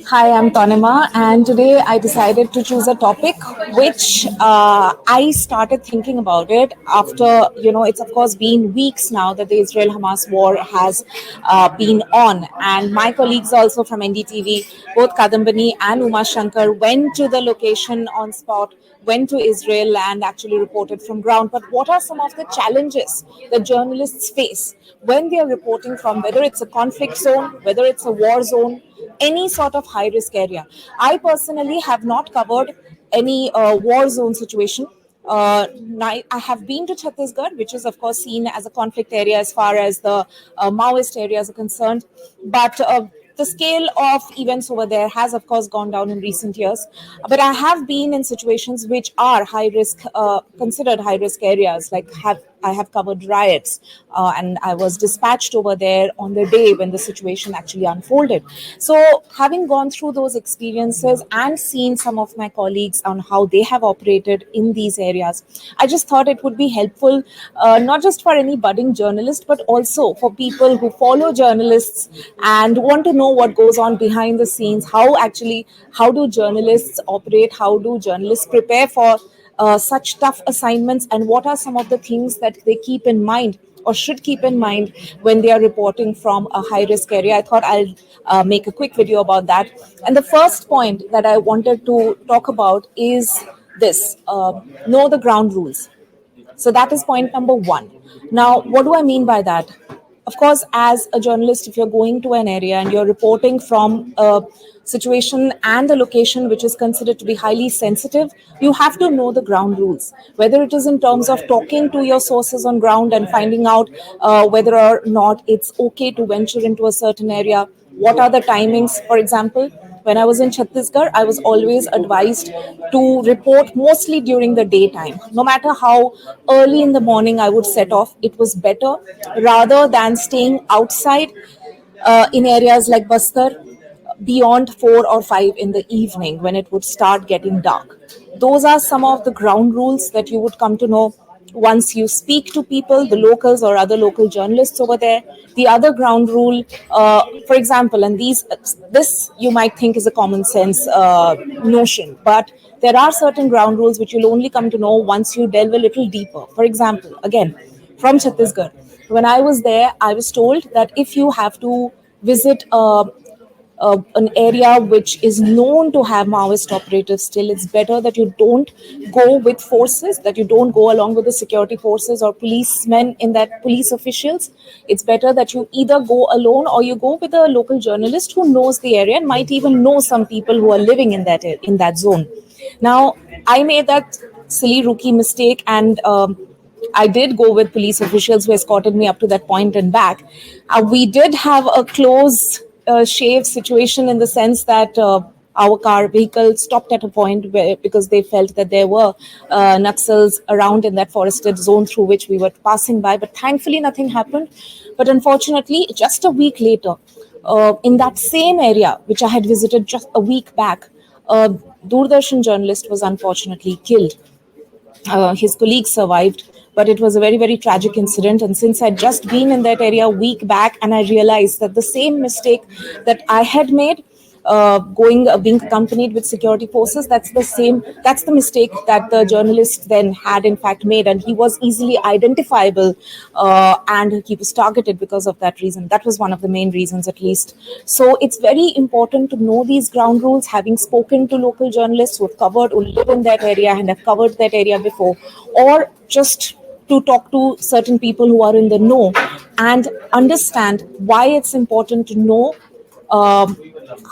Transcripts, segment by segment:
Hi, I'm Tanima, and today I decided to choose a topic which I started thinking about it after, it's of course been weeks now that the Israel Hamas war has been on. And my colleagues also from NDTV, both Kadambani and Uma Shankar, went to the location on spot, went to Israel and actually reported from ground. But what are some of the challenges that journalists face when they are reporting from, whether it's a conflict zone, whether it's a war zone, any sort of high risk area? I personally have not covered any war zone situation. I have been to Chhattisgarh, which is of course seen as a conflict area as far as the Maoist areas are concerned. But the scale of events over there has of course gone down in recent years. But I have been in situations which are high risk, considered high risk areas, like I have covered riots, and I was dispatched over there on the day when the situation actually unfolded. So, having gone through those experiences and seen some of my colleagues on how they have operated in these areas, I just thought it would be helpful, not just for any budding journalist, but also for people who follow journalists and want to know what goes on behind the scenes. How do journalists operate? How do journalists prepare for such tough assignments, and what are some of the things that they keep in mind or should keep in mind when they are reporting from a high risk area? I thought I'll make a quick video about that. And the first point that I wanted to talk about is this: know the ground rules. So that is point number one. Now, what do I mean by that? Of course, as a journalist, if you're going to an area and you're reporting from a situation and a location which is considered to be highly sensitive, you have to know the ground rules. Whether it is in terms of talking to your sources on ground and finding out whether or not it's okay to venture into a certain area, what are the timings, for example. When I was in Chhattisgarh, I was always advised to report mostly during the daytime. No matter how early in the morning I would set off, it was better rather than staying outside in areas like Bastar beyond 4 or 5 in the evening when it would start getting dark. Those are some of the ground rules that you would come to know once you speak to people, the locals or other local journalists over there. The other ground rule, for example, and this you might think is a common sense notion, but there are certain ground rules which you'll only come to know once you delve a little deeper. For example, again, from Chhattisgarh, when I was there, I was told that if you have to visit an area which is known to have Maoist operatives still, it's better that you don't go with forces, that you don't go along with the security forces or policemen in that, police officials. It's better that you either go alone or you go with a local journalist who knows the area and might even know some people who are living in that zone. Now, I made that silly rookie mistake, and I did go with police officials who escorted me up to that point and back. We did have a close shave situation, in the sense that our car vehicle stopped at a point because they felt that there were Naxals around in that forested zone through which we were passing by. But thankfully, nothing happened. But unfortunately, just a week later, in that same area, which I had visited just a week back, a Doordarshan journalist was unfortunately killed. His colleagues survived, but it was a very, very tragic incident. And since I'd just been in that area a week back, and I realized that the same mistake that I had made, being accompanied with security forces, that's the mistake that the journalist then had in fact made, and he was easily identifiable, and he was targeted because of that reason. That was one of the main reasons, at least. So it's very important to know these ground rules, having spoken to local journalists who live in that area and have covered that area before, or just to talk to certain people who are in the know and understand why it's important to know um,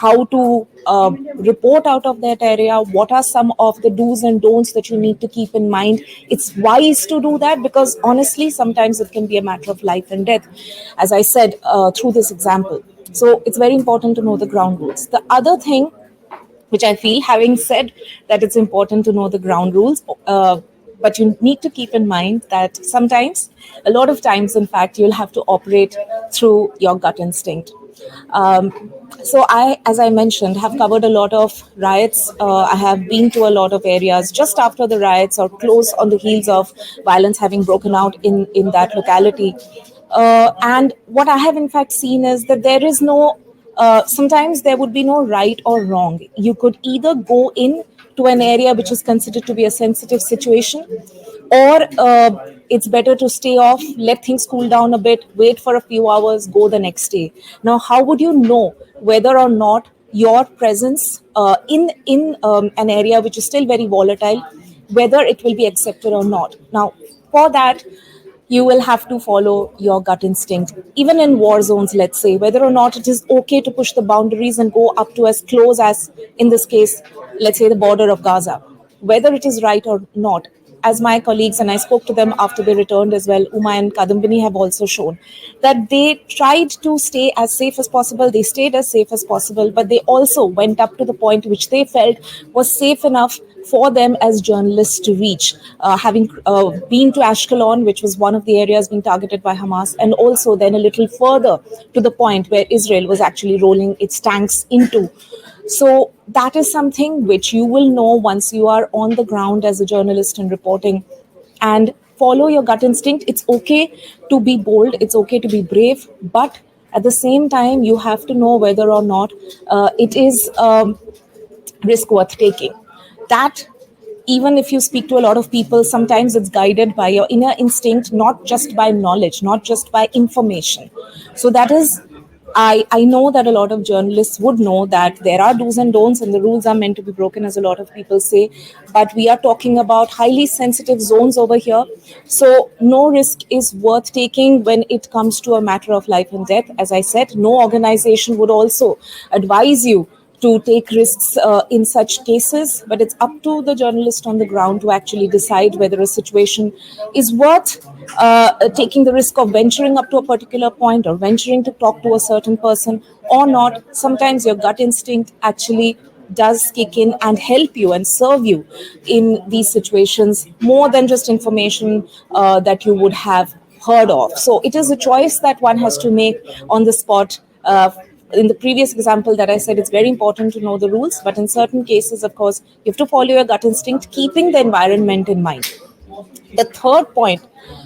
how to report out of that area. What are some of the do's and don'ts that you need to keep in mind? It's wise to do that, because honestly, sometimes it can be a matter of life and death, as I said through this example. So it's very important to know the ground rules. The other thing which I feel, having said that it's important to know the ground rules, but you need to keep in mind that sometimes, a lot of times, in fact, you'll have to operate through your gut instinct. So as I mentioned, have covered a lot of riots. I have been to a lot of areas just after the riots or close on the heels of violence having broken out in that locality. And what I have in fact seen is that there is no sometimes there would be no right or wrong. You could either go in to an area which is considered to be a sensitive situation, or it's better to stay off, let things cool down a bit, wait for a few hours, go the next day. Now, how would you know whether or not your presence in an area which is still very volatile, whether it will be accepted or not? Now, for that, you will have to follow your gut instinct. Even in war zones, let's say, whether or not it is okay to push the boundaries and go up to as close as, in this case, let's say the border of Gaza, whether it is right or not. As my colleagues, and I spoke to them after they returned as well, Uma and Kadambini have also shown that they tried to stay as safe as possible. They stayed as safe as possible, but they also went up to the point which they felt was safe enough for them as journalists to reach, having been to Ashkelon, which was one of the areas being targeted by Hamas, and also then a little further to the point where Israel was actually rolling its tanks into. So that is something which you will know once you are on the ground as a journalist and reporting. And follow your gut instinct. It's okay to be bold, it's okay to be brave, but at the same time, you have to know whether or not it is risk worth taking. That, even if you speak to a lot of people, sometimes it's guided by your inner instinct, not just by knowledge, not just by information. So that is, I know that a lot of journalists would know that there are do's and don'ts and the rules are meant to be broken, as a lot of people say. But we are talking about highly sensitive zones over here. So no risk is worth taking when it comes to a matter of life and death. As I said, no organization would also advise you to take risks in such cases, but it's up to the journalist on the ground to actually decide whether a situation is worth taking the risk of venturing up to a particular point or venturing to talk to a certain person or not. Sometimes your gut instinct actually does kick in and help you and serve you in these situations more than just information that you would have heard of. So it is a choice that one has to make on the spot. In the previous example that I said, it's very important to know the rules, but in certain cases, of course, you have to follow your gut instinct, keeping the environment in mind. The third point,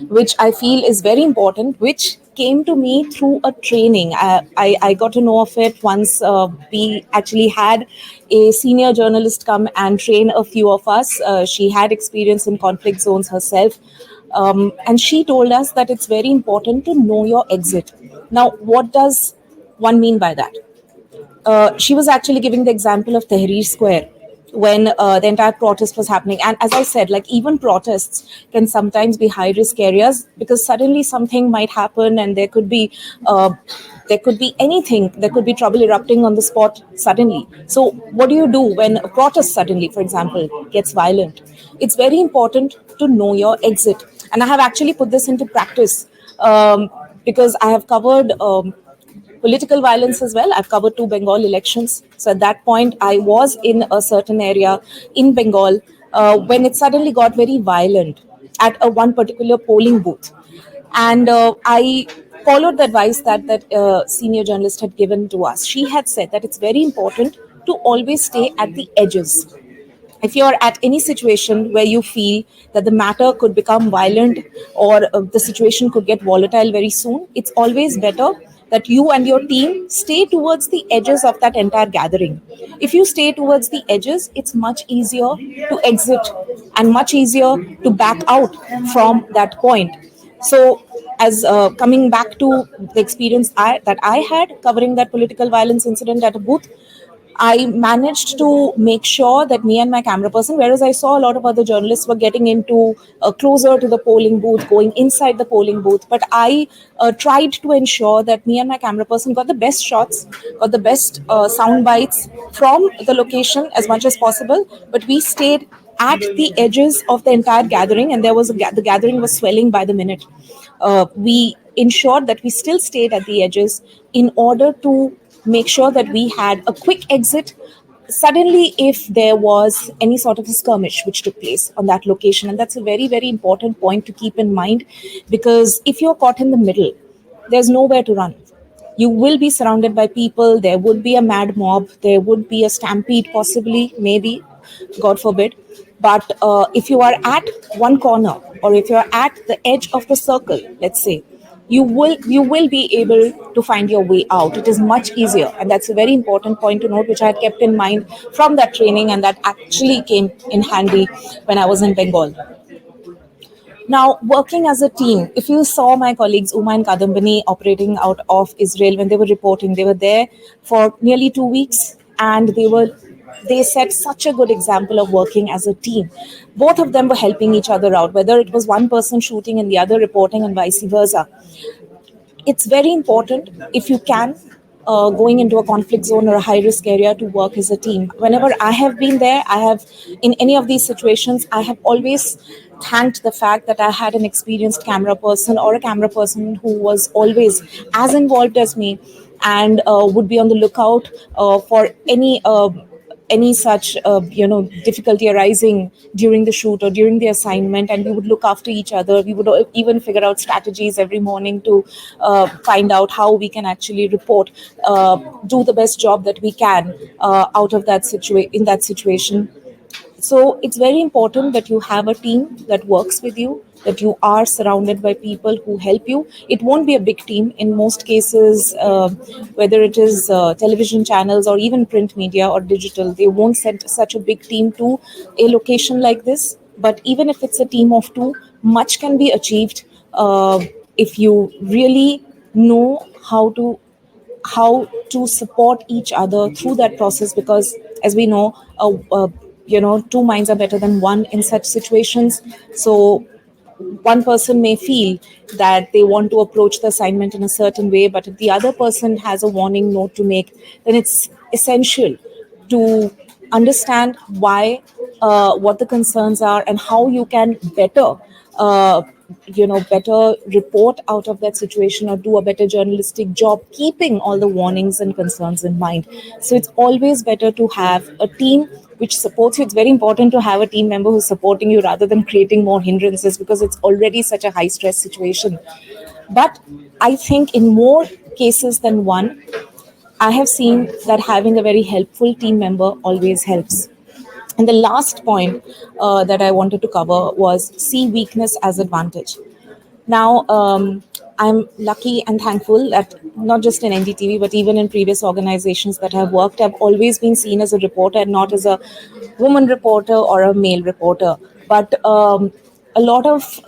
which I feel is very important, which came to me through a training. I got to know of it once we actually had a senior journalist come and train a few of us. She had experience in conflict zones herself. And she told us that it's very important to know your exit. Now, what does one mean by that? She was actually giving the example of Tahrir Square when the entire protest was happening. And as I said, like, even protests can sometimes be high risk areas because suddenly something might happen and there could be anything, there could be trouble erupting on the spot suddenly. So what do you do when a protest suddenly, for example, gets violent? It's very important to know your exit. And I have actually put this into practice because I have covered political violence as well. I've covered two Bengal elections. So at that point, I was in a certain area in Bengal when it suddenly got very violent at a one particular polling booth. And I followed the advice that senior journalist had given to us. She had said that it's very important to always stay at the edges. If you're at any situation where you feel that the matter could become violent or the situation could get volatile very soon, it's always better that you and your team stay towards the edges of that entire gathering. If you stay towards the edges, it's much easier to exit and much easier to back out from that point. So, as coming back to the experience that I had covering that political violence incident at a booth, I managed to make sure that me and my camera person, whereas I saw a lot of other journalists were getting into closer to the polling booth, going inside the polling booth, but I tried to ensure that me and my camera person got the best shots, got the best sound bites from the location as much as possible. But we stayed at the edges of the entire gathering, and the gathering was swelling by the minute. We ensured that we still stayed at the edges in order to make sure that we had a quick exit suddenly if there was any sort of a skirmish which took place on that location. And that's a very, very important point to keep in mind, because if you're caught in the middle, there's nowhere to run. You will be surrounded by people, there would be a mad mob, there would be a stampede, possibly, maybe, God forbid. But if you are at one corner, or if you're at the edge of the circle, let's say, you will be able to find your way out. It is much easier, and that's a very important point to note, which I had kept in mind from that training, and that actually came in handy when I was in Bengal. Now, working as a team, if you saw my colleagues Uma and Kadambani operating out of Israel when they were reporting, they were there for nearly 2 weeks, and they set such a good example of working as a team. Both of them were helping each other out, whether it was one person shooting and the other reporting, and vice versa. It's very important, if you can, going into a conflict zone or a high risk area, to work as a team. Whenever I have been there, I have, in any of these situations, I have always thanked the fact that I had an experienced camera person or a camera person who was always as involved as me, and would be on the lookout for any such difficulty arising during the shoot or during the assignment, and we would look after each other. We would even figure out strategies every morning to find out how we can actually report, do the best job that we can out of in that situation. So it's very important that you have a team that works with you, that you are surrounded by people who help you. It won't be a big team in most cases, whether it is television channels or even print media or digital. They won't send such a big team to a location like this. But even if it's a team of two, much can be achieved if you really know how to support each other through that process, because as we know, two minds are better than one in such situations. So one person may feel that they want to approach the assignment in a certain way, but if the other person has a warning note to make, then it's essential to understand why, what the concerns are, and how you can uh, better report out of that situation, or do a better journalistic job, keeping all the warnings and concerns in mind. So it's always better to have a team which supports you. It's very important to have a team member who's supporting you rather than creating more hindrances, because it's already such a high stress situation. But I think in more cases than one, I have seen that having a very helpful team member always helps. And the last point that I wanted to cover was see weakness as advantage. Now, I'm lucky and thankful that not just in NDTV, but even in previous organizations that I've worked, I've always been seen as a reporter, and not as a woman reporter or a male reporter. But a lot of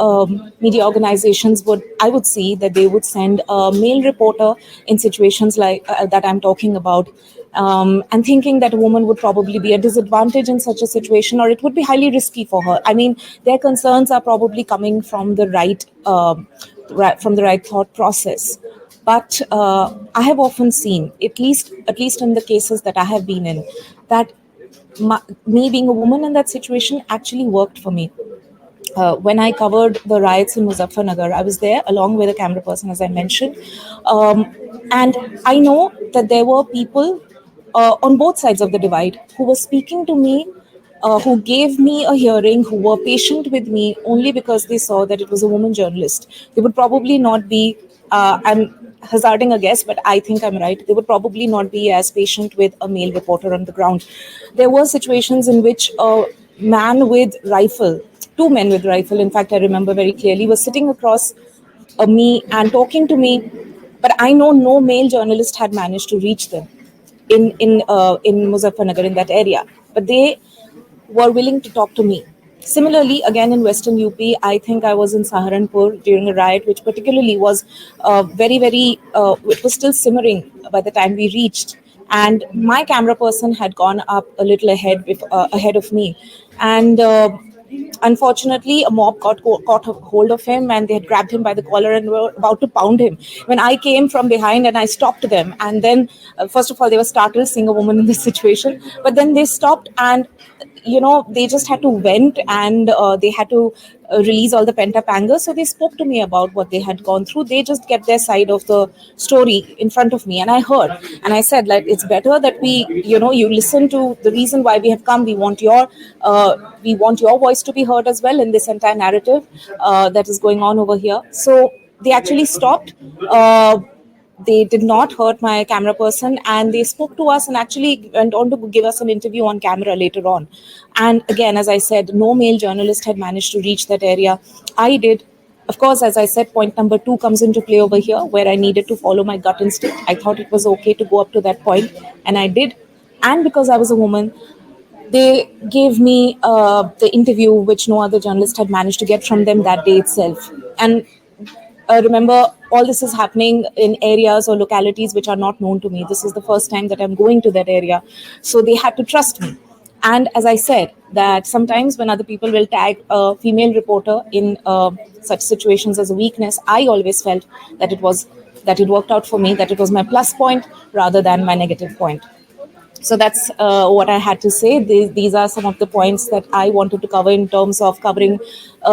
media organizations I would see that they would send a male reporter in situations like that I'm talking about, and thinking that a woman would probably be a disadvantage in such a situation, or it would be highly risky for her. I mean, their concerns are probably coming from the right thought process. But I have often seen, at least in the cases that I have been in, that me being a woman in that situation actually worked for me. When I covered the riots in Muzaffarnagar, I was there along with a camera person, as I mentioned. And I know that there were people on both sides of the divide who were speaking to me, who gave me a hearing, who were patient with me only because they saw that it was a woman journalist. They would probably not be, I'm hazarding a guess, but I think I'm right. They would probably not be as patient with a male reporter on the ground. There were situations in which a man with rifle, two men with rifle, in fact, I remember very clearly, was sitting across me and talking to me, but I know no male journalist had managed to reach them in Muzaffarnagar, in that area. But they were willing to talk to me. Similarly, again in Western UP, I think I was in Saharanpur during a riot, which particularly was it was still simmering by the time we reached. And my camera person had gone up a little ahead of me. And unfortunately, a mob caught a hold of him, and they had grabbed him by the collar and were about to pound him. When I came from behind and I stopped them, and then first of all, they were startled seeing a woman in this situation, but then they stopped, and they just had to vent, and they had to release all the pent up anger. So they spoke to me about what they had gone through. They just get their side of the story in front of me, and I heard, and I said, like, it's better that you listen to the reason why we have come. We want your voice to be heard as well in this entire narrative that is going on over here. So they actually stopped. They did not hurt my camera person, and they spoke to us and actually went on to give us an interview on camera later on. And again, as I said, no male journalist had managed to reach that area. I did. Of course, as I said, point number two comes into play over here, where I needed to follow my gut instinct. I thought it was okay to go up to that point, and I did. And because I was a woman, they gave me the interview which no other journalist had managed to get from them that day itself. And remember, all this is happening in areas or localities which are not known to me. This is the first time that I'm going to that area. So they had to trust me. And as I said, that sometimes when other people will tag a female reporter in such situations as a weakness, I always felt that it worked out for me, that it was my plus point rather than my negative point. So that's what I had to say. These are some of the points that I wanted to cover in terms of covering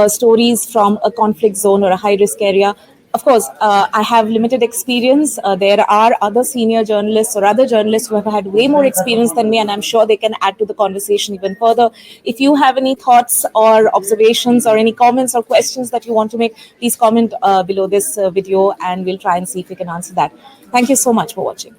stories from a conflict zone or a high risk area. Of course, I have limited experience. There are other senior journalists or other journalists who have had way more experience than me, and I'm sure they can add to the conversation even further. If you have any thoughts or observations or any comments or questions that you want to make, please comment below this video, and we'll try and see if we can answer that. Thank you so much for watching.